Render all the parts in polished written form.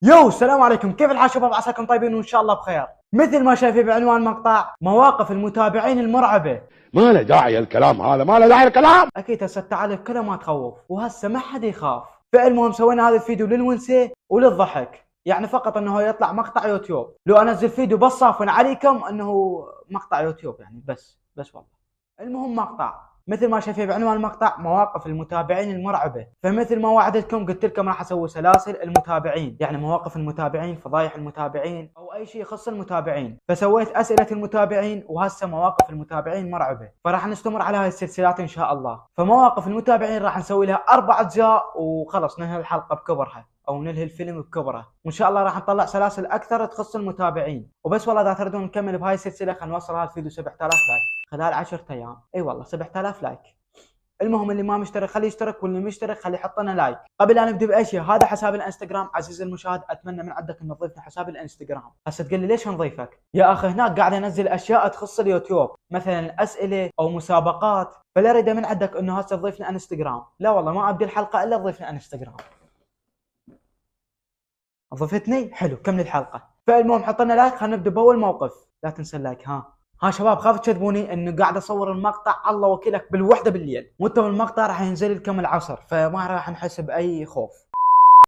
يو السلام عليكم، كيف الحال شباب؟ عساكم طيبين وان شاء الله بخير. مثل ما شايفين بعنوان المقطع، مواقف المتابعين المرعبه. ما له داعي الكلام هذا، ما له داعي الكلام. اكيد هسه التعالي كلها ما تخوف، وهسه ما حد يخاف. فالمهم سوينا هذا الفيديو للونسه وللضحك، يعني فقط انه يطلع مقطع يوتيوب. لو انزل فيديو بس صافن عليكم انه مقطع يوتيوب، يعني بس والله. المهم مقطع مثل ما شايفين بعنوان المقطع، مواقف المتابعين المرعبه. فمثل ما وعدتكم قلت لكم راح اسوي سلاسل المتابعين، يعني مواقف المتابعين، فضايح المتابعين، او اي شيء يخص المتابعين. فسويت اسئله المتابعين، وهسه مواقف المتابعين مرعبه. فراح نستمر على هاي السلسلات ان شاء الله. فمواقف المتابعين راح نسوي لها 4 اجزاء، وخلص ننهي الحلقه بكبرها، او ننهي الفيلم بكبره. وان شاء الله راح نطلع سلاسل اكثر تخص المتابعين. وبس والله اذا تريدون نكمل بهاي السلسله، خلينا نوصل هذا الفيديو 7000 لايك خلال 10 ايام. اي والله 7000 لايك. المهم اللي ما مشترك خليه يشترك، واللي مشترك خليه يحط لنا لايك. قبل ان نبدا باي شيء، هذا حساب الانستغرام عزيزي المشاهد، اتمنى من عندك ان تضيفنا حساب الانستغرام. هسه تقول لي ليش نضيفك؟ يا اخي هناك قاعد انزل اشياء تخص اليوتيوب، مثلا اسئله او مسابقات، فلا اريد من عندك انه هسه تضيفنا انستغرام. لا والله ما ابدي الحلقه الا تضيفنا انستغرام. ضفتني؟ حلو، كمل الحلقه. فالمهم حط لنا لايك، خلينا نبدا باول موقف. لا تنسى اللايك. ها شباب، خاف تكذبوني انه قاعد اصور المقطع الله وكيلك بالوحده بالليل. وانتم المقطع راح ينزل لكم العصر، فما راح نحس باي خوف.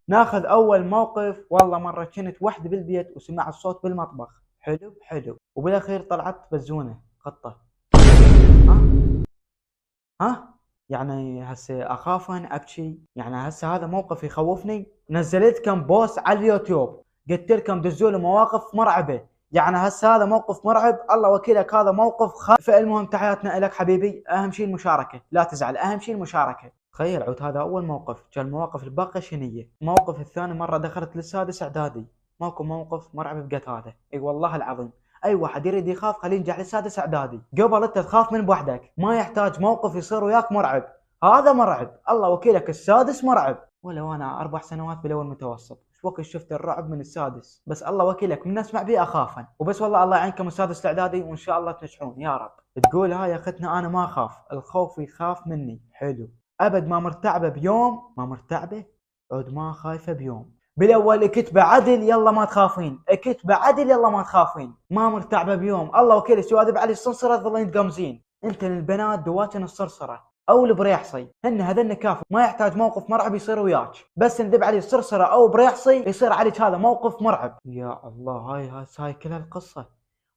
ناخذ اول موقف. والله مره كنت وحدي بالبيت وسمعت الصوت بالمطبخ، حلو، وبالاخير طلعت بزونه قطه. ها ها يعني هسه اخاف انا ابكي؟ يعني هسه هذا موقف يخوفني؟ نزلت لكم بوست على اليوتيوب، قلت لكم دزوا لي مواقف مرعبه، يعني هسه هذا موقف مرعب الله وكيلك، هذا موقف فالمهم تحياتنا لك حبيبي. اهم شيء المشاركه، لا تزعل، اهم شيء المشاركه. تخيل عود هذا اول موقف، كان المواقف الباقيه شنيه؟ الموقف الثاني مره دخلت للسادس اعدادي، ماكو موقف مرعب بقد هذا. اي والله العظيم، اي واحد يريد يخاف خليه ينجح للسادس اعدادي، قبل انت تخاف من بوحدك. ما يحتاج موقف يصير وياك مرعب، هذا مرعب الله وكيلك، السادس مرعب. ولو انا 4 سنوات بالاول متوسط، ايش وقت شفت الرعب من السادس؟ بس الله وكيلك من اسمع بيه اخافا. وبس والله الله يعينكم السادس الاعدادي، وان شاء الله تنجحون يا رب. تقول هاي اختنا انا ما اخاف، الخوف يخاف مني. حلو، ابد ما مرتعبه بيوم، ما مرتعبه عود ما خايفه بيوم. بالاول كتبه عدل يلا ما تخافين، كتبه عدل يلا ما تخافين، ما مرتعبه بيوم. الله وكيلك سواد علي الصنصره ظلين تقمزين. انت للبنات دواتن الصرصره او البريحصي، هذن كافي، ما يحتاج موقف مرعب يصير وياك. بس نذب عليه الصرصره او بريحصي يصير عليك هذا موقف مرعب. يا الله، هاي كل القصه،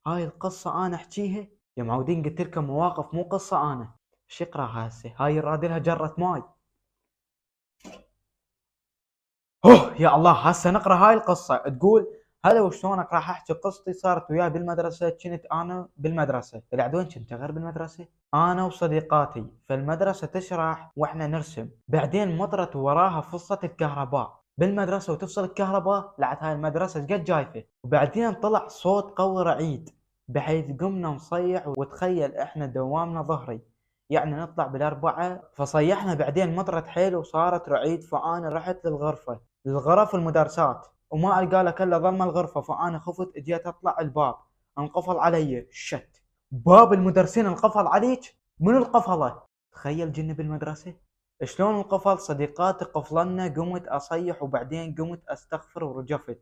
هاي القصه انا احكيها؟ يا معودين قلت لكم مواقف مو قصه انا. ايش اقرا هسه؟ هاي يرادلها جره ماي. يا الله، هسه نقرا هاي القصه. تقول هلا وشلونك، راح احكي قصتي صارت وياي بالمدرسه. كنت انا بالمدرسه، بعد وين كنت غير بالمدرسه؟ انا وصديقاتي في المدرسه تشرح واحنا نرسم، بعدين مطرت وراها فصه الكهرباء بالمدرسه وتفصل الكهرباء. لعت هاي المدرسه قد جايفه، وبعدين طلع صوت قوي رعيد، بحيث قمنا نصيح. وتخيل احنا دوامنا ظهري، يعني نطلع بالاربعه، فصيحنا. بعدين مطرت حيل وصارت رعيد، فانا رحت للغرف المدرسات، وما القى لك الا ظلمه الغرفه. فانا خفت، اجيت اطلع الباب انقفل علي. شت، باب المدرسين انقفل عليك؟ من القفله؟ تخيل جني بالمدرسه. شلون انقفل؟ صديقاتي قفلنا، قمت اصيح وبعدين قمت استغفر ورجفت.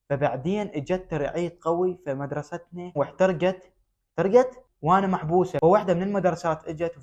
فبعدين اجت رعيد قوي في مدرستنا احترقت وانا محبوسه. فواحده من المدرسات اجت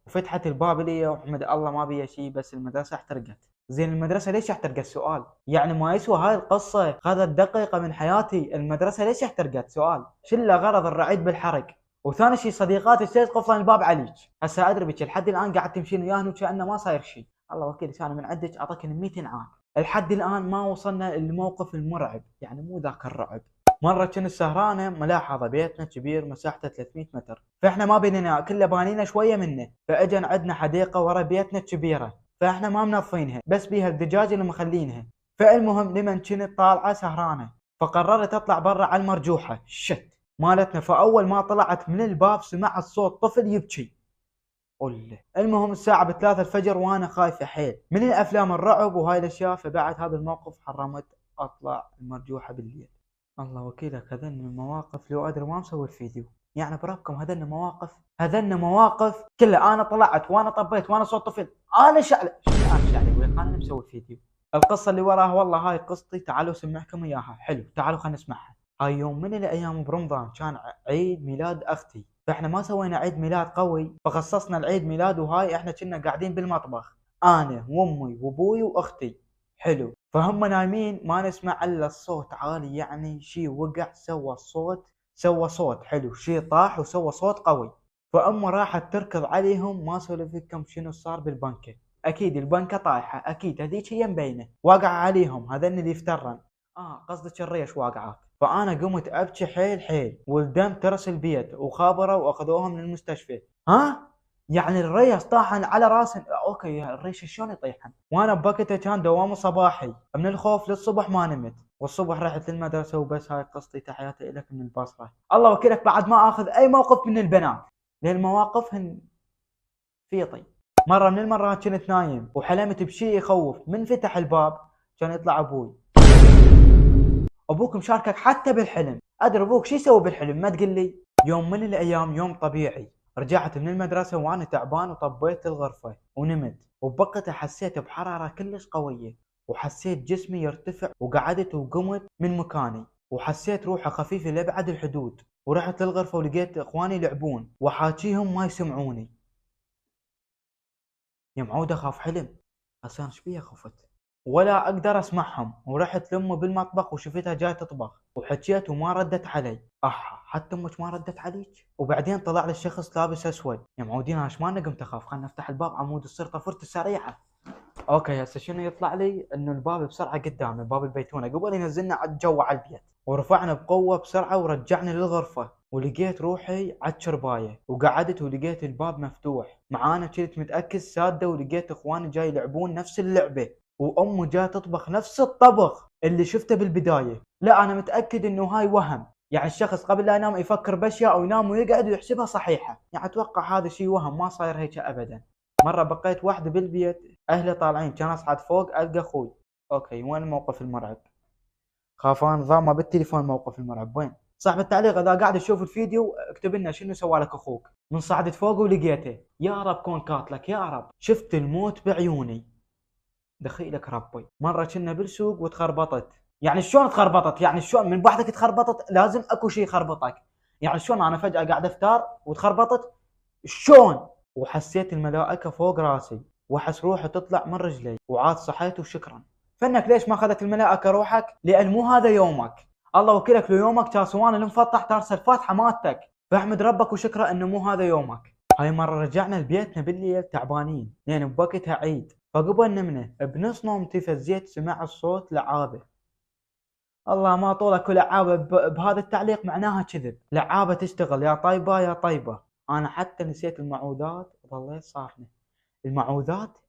وفتحت الباب لي، وحمد الله ما بيها شيء، بس المدرسه احترقت. زين المدرسه ليش احترقت؟ السؤال يعني ما يسوى هاي القصه، خذت دقيقه من حياتي. المدرسه ليش احترقت؟ سؤال. شله غرض الرعيد بالحرق؟ وثاني شيء صديقاتي ليش قفلن الباب عليك؟ هسه ادري بك لحد الان قاعد تمشين وياهن وكانه ما صاير شيء. الله وكيل انا من عندك اعطيك 200 عام. لحد الان ما وصلنا للموقف المرعب، يعني مو ذاك الرعب. مره كنت سهرانه، ملاحظه بيتنا كبير مساحته 300 متر، فاحنا ما بيننا كله بانينا شويه منه. فاجن عندنا حديقه ورا بيتنا كبيره، فاحنا ما منظفينها، بس بيها الدجاج اللي مخلينها. فالمهم لمن كنت طالعه سهرانه، فقررت اطلع برا على المرجوحه مالتنا. فاول ما طلعت من الباب سمعت صوت طفل يبكي. المهم الساعه ب3 الفجر وانا خايفه حيل من الافلام الرعب وهاي الاشياء. فبعد هذا الموقف حرمت اطلع المرجوحه بالليل. الله وكيلك، هذن المواقف لو ادري ما مسوي الفيديو. يعني بربكم هذن مواقف كلها انا طلعت وانا طبيت وانا صوت طفل. انا شعله وياك انا مسوي الفيديو. القصة اللي وراها والله هاي قصتي، تعالوا اسمعكم اياها. حلو، تعالوا خلينا نسمعها. هاي يوم من الايام برمضان كان عيد ميلاد اختي، فاحنا ما سوينا عيد ميلاد قوي فخصصنا العيد ميلاد، وهاي احنا كنا قاعدين بالمطبخ انا وامي وابوي واختي. حلو، فهم نايمين ما نسمع الا الصوت عالي، يعني شي وقع سوى صوت حلو، شي طاح وسوى صوت قوي. فامه راحت تركض عليهم، ما اسولف لكم شنو صار بالبنكه. اكيد البنكه طايحه، اكيد هذيك هي مبينه، واقع عليهم هذن اللي يفترن. قصدك الريش واقعات. فانا قمت ابكي حيل حيل، والدم ترس البيت، وخابروا واخذوهم من المستشفى. يعني الريش طاحن على راسن. اوكي، يا الريش شلون يطيحن؟ وانا بوقتها كان دوام صباحي، من الخوف للصبح ما نمت، والصبح رحت للمدرسه وبس. هاي قصتي، تحياتي لك من البصره. الله وكيلك بعد ما اخذ اي موقف من البنات، لان مواقفهن فيطي. مرة من المرات كنت نايم وحلمت بشيء يخوف، من فتح الباب كان يطلع ابوي. ابوك مشاركك حتى بالحلم، ادري ابوك شو يسوي بالحلم ما تقول لي. يوم من الايام، يوم طبيعي، رجعت من المدرسة وانا تعبان وطبيت الغرفة ونمت، وبوقتها حسيت بحرارة كلش قوية، وحسيت جسمي يرتفع، وقعدت وقمت من مكاني، وحسيت روحي خفيفة لأبعد الحدود. ورحت للغرفة ولقيت اخواني يلعبون، وحاكيهم ما يسمعوني. يا معود اخاف حلم، هسه ايش بيها خفت ولا اقدر اسمعهم. ورحت لامي بالمطبخ وشفتها جاي تطبخ، وحكيت وما ردت علي. حتى امك ما ردت عليك؟ وبعدين طلع لي الشخص لابس اسود. يا معودين انا ايش ما قمت اخاف، خلنا نفتح الباب عمود تصير طفرت السريعه. اوكي، هسه شنو يطلع لي؟ انه الباب بسرعه قدامي، باب البيتونه، قبل ينزلنا على الجو على البيت، ورفعنا بقوه بسرعه ورجعنا للغرفه. ولقيت روحي على الشربايه، وقعدت ولقيت الباب مفتوح معانا، كنت متاكد ساده، ولقيت اخواني جاي يلعبون نفس اللعبه، وامه جاي تطبخ نفس الطبخ اللي شفته بالبدايه. لا انا متاكد انه هاي وهم، يعني الشخص قبل لا ينام يفكر باشياء او ينام ويقعد ويحسبها صحيحه، يعني اتوقع هذا شيء وهم، ما صاير هيك ابدا. مره بقيت وحده بالبيت، اهلي طالعين، كان اصعد فوق القى اخوي. اوكي، وين الموقف المرعب؟ خافان ضامه بالتليفون موقف المرعب وين؟ صاحب التعليق اذا قاعد تشوف الفيديو اكتب لنا شنو سوى لك اخوك. من صعدت فوق ولقيته، يا رب كون قاتلك يا رب، شفت الموت بعيوني. دخيلك ربي. مره كنا بالسوق وتخربطت. يعني شلون تخربطت؟ يعني شلون من بحثك تخربطت؟ لازم اكو شيء يخربطك. يعني شلون انا فجاه قاعد افطر وتخربطت؟ شلون؟ وحسيت الملائكه فوق راسي، واحس روحي تطلع من رجلي، وعاد صحيت وشكرا. فانك ليش ما اخذت الملائكه روحك؟ لان مو هذا يومك. الله وكيلك لو يومك كاسوان المفطح ترسل فاتحه مالتك، فاحمد ربك وشكره انه مو هذا يومك. هاي مره رجعنا لبيتنا بالليل تعبانين، لان بوقتها عيد، فقبل نمنا بنص نومتي فزيت سمع الصوت لعابه. الله ما طولك لعابه بهذا التعليق معناها كذب. لعابه تشتغل يا طيبه يا طيبه. انا حتى نسيت المعوذات وظليت صافنه.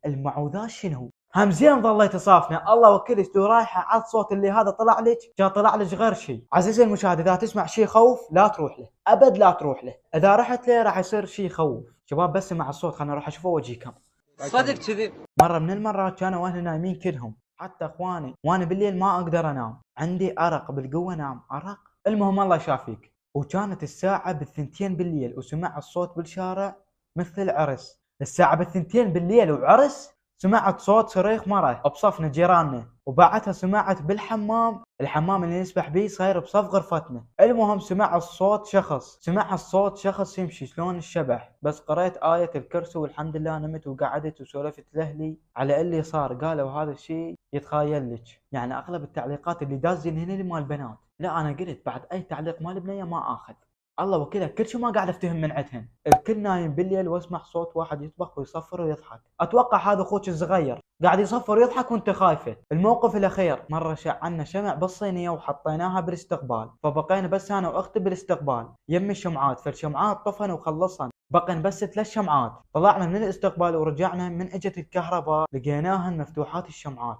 المعوذات شنو؟ هم زين ظليت صافنه. الله وكيلك لو رايحه على الصوت اللي هذا طلع لك، جا طلع لك غير شيء. عزيزي المشاهد، اذا تسمع شيء خوف لا تروح له ابد، لا تروح له. اذا رحت له راح يصير شيء يخوف. شباب بس مع الصوت، خلنا نروح اشوفه واجيكم. صدق كذي. مره من المرات كانوا اهلي نايمين كلهم، حتى اخواني، وانا بالليل ما اقدر انام، عندي ارق بالقوه، نام ارق. المهم الله يشافيك. وكانت الساعه بالثنتين بالليل، وسمع الصوت بالشارع مثل العرس. الساعه بالثنتين بالليل وعرس؟ سمعت صوت صريخ مره بصفنا جيراننا، وبعدها سمعت بالحمام، الحمام اللي نسبح بيه صاير بصف غرفتنا. المهم سمع الصوت شخص يمشي شلون الشبح. بس قريت آية الكرسي والحمد لله نمت، وقعدت وسولفت لاهلي على اللي صار. قالوا هذا الشيء يتخيل لك. يعني اغلب التعليقات اللي دازين هنا مال بنات. لا انا قلت بعد اي تعليق مال بنيه ما اخذ. الله وكيلك كل شيء ما قاعد افتهم من عندهن. الكل نايم بالليل واسمع صوت واحد يطبخ ويصفر ويضحك. اتوقع هذا اخوك الصغير قاعد يصفر ويضحك وانت خايفه. الموقف الاخير، مره شعلنا شمع بالصينيه وحطيناها بالاستقبال، فبقينا بس انا واختي بالاستقبال يم الشمعات، فالشمعات طفن وخلصن، بقين بس 3 شمعات. طلعنا من الاستقبال ورجعنا، من اجت الكهرباء لقيناهن مفتوحات الشمعات.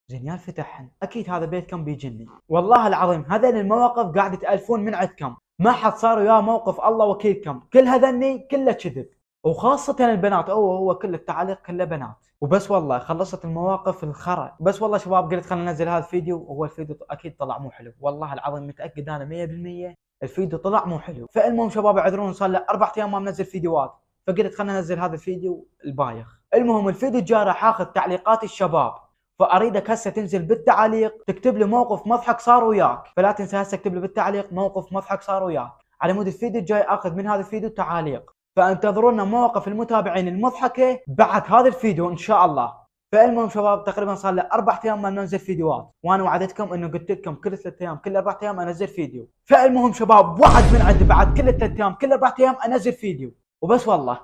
زين فتحن، اكيد هذا بيتكم بيجني. والله العظيم هذين المواقف قاعد تالفون من عندكم، ما حد صار وياه موقف الله وكيلكم، كل هذني كله كذب، وخاصة البنات. هو كل التعليق كله بنات وبس. والله خلصت المواقف الخرا. بس والله شباب قلت خلينا ننزل هذا الفيديو، وهو الفيديو اكيد طلع مو حلو، والله العظيم متاكد انا 100% الفيديو طلع مو حلو. فالمهم شباب اعذرون، صار له 4 ايام ما منزل فيديوهات، فقلت خلينا ننزل هذا الفيديو البايخ. المهم الفيديو الجاي راح اخذ تعليقات الشباب، فاريدك هسه تنزل بالتعليق تكتب لي موقف مضحك صار وياك، فلا تنسى هسه اكتب لي بالتعليق موقف مضحك صار وياك، على مود الفيديو الجاي اخذ من هذا الفيديو تعاليق. فانتظرونا مواقف المتابعين المضحكه بعد هذا الفيديو ان شاء الله. فالمهم شباب تقريبا صار لي 4 ايام ما ننزل فيديوهات، وانا وعدتكم انه قلت لكم كل 3 ايام كل 4 ايام انزل فيديو. فالمهم شباب وعد من عندي بعد كل 3 ايام كل 4 ايام انزل فيديو وبس والله.